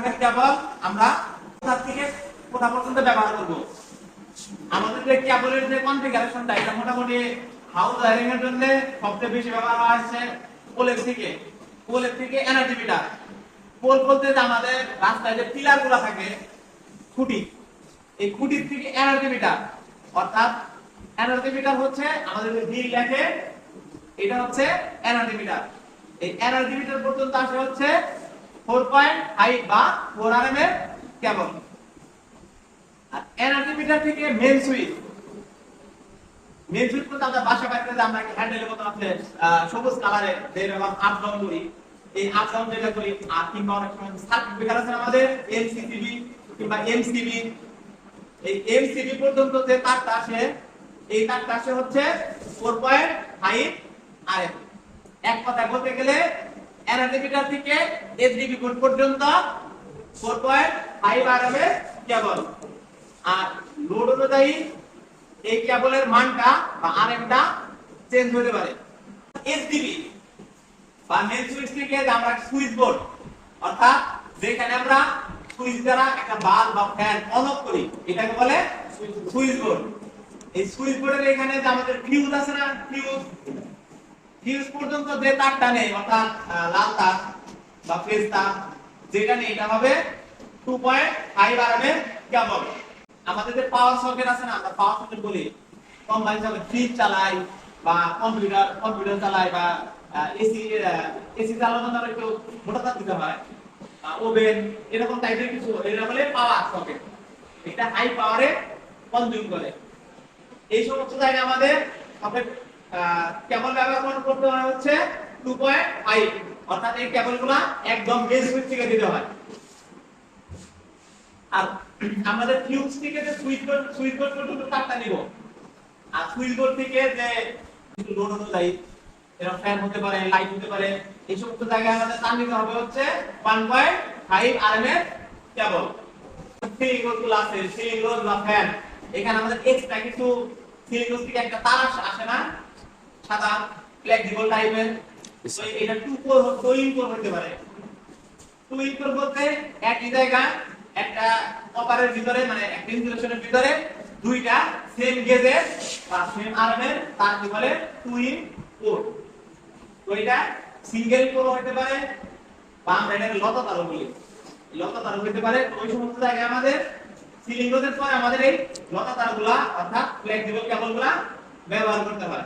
ধরনের কেবল আমরা কোথা থেকে কোথা পর্যন্ত ব্যবহার করব। আমাদের যে কেবলের যে কনফিগারেশনটা এটা মোটামুটি হাউস ওয়্যারিং এর জন্য সবচেয়ে বেশি ব্যবহার হয় হচ্ছে পোলের থেকে এনার্জি মিটার। পোল বলতে যে আমাদের রাস্তায় যে পিলারগুলো থাকে, খুঁটি, এই খুঁটির থেকে এনার্জি মিটার, অর্থাৎ এনার্জি মিটার হচ্ছে আমাদের যে বিল লেখে এটা হচ্ছে এনার্জি মিটার। এই এনার্জি মিটার পর্যন্ত আসে হচ্ছে 4.5 বা 4 আরএম এর কেবল। আর এনার্জি মিটার থেকে মেইন সুইচ পর্যন্ত আমরা বাসা বাড়িতে যে আমরা হ্যান্ডেলের মতো আছে সবুজ কালারে যে রকম আপ ডাউন করি, এই আপ ডাউন যেটা করি, আর কিংবা অনেক সময় সার্কিট ব্রেকার আছে আমাদের এমসিসিবি কিংবা এমসিবি, এই এমসিবি পর্যন্ত যে তারটা আসে এই তারটা আসে হচ্ছে 4.5 আরএম। এক কথা বলতে গেলে এনার্জি মিটার থেকে এসডিবি কোড পর্যন্ত 4.5 আরএম এর কেবল। আর লোড অনুযায়ী এই কেবলের মানটা বা আরএমটা চেঞ্জ হতে পারে। এসডিবি বা মেইন সুইচ থেকে আমরা সুইচ বোর্ড, অর্থাৎ যেখানে আমরা সুইচ দ্বারা একটা বাল্ব বা ফ্যান অন অফ করি এটাকে বলে সুইচ বোর্ড। এই সুইচ বোর্ডের এখানে যে আমাদের ফিউজ আছে না, ফিউজ পর্যন্ত যে তারটা নেই, অর্থাৎ লাল তার বা ফেজ তার যেটা নেই, এটা হবে 2.5 আরএম এর কেবল। আমাদের যে পাওয়ার সকেট আছে না, আমরা পাওয়ার সকেট বলি, কোম্পানি হিসেবে ফ্রিজ চালাই বা কম্পিউটার চালাই বা এসি চালানোর জন্য একটু মোটা তার দিতে হয়, ওভেন এরকম টাইপের কিছু, এটা বলে পাওয়ার সকেট। এটা হাই পাওয়ারে কনজিউম করে। এই সমস্ত জায়গায় আমাদের কেবল ব্যবহার করতে হয় হচ্ছে 2.5, অর্থাৎ এই কেবলগুলো একদম বেস সুইচ থেকে দিতে হয়। আর আমাদের ফিউজ থেকে যে সুইচ বোর্ড পর্যন্ত তারটা নিব, আর সুইচ বোর্ড থেকে যে লোড অনুযায়ী এরকম ফ্যান হতে পারে, লাইট হতে পারে, এই সমস্ত জায়গায় আমাদের তার নিতে হবে হচ্ছে 1.5 আরএম এর কেবল। সিলিং রোড আছে, সিলিং রোড বা ফ্যান, এখানে আমাদের এক্সট্রা কিছু সিলিং রোড থেকে একটা তার আসে না, সাদা ফ্লেক্সিবল টাইপের, তো এটা 2 ইন কোর হতে পারে। 2 ইন কোর বলতে একই জায়গা একটা কপারের ভিতরে, মানে একটা ইনসুলেশনের ভিতরে দুইটা সেম গেজের বা সেম আরএম তার কি বলে 2 ইন কোর। তো এটা সিঙ্গেল কোর হতে পারে বা আমরা এটাকে লতা তারও বলি, লতা তার হতে পারে। ওই সমস্ত জায়গায় আমাদের সিলিং রোডের পরে আমাদের এই লতা তারগুলা অর্থাৎ ফ্লেক্সিবল কেবলগুলা ব্যবহার করতে হয়।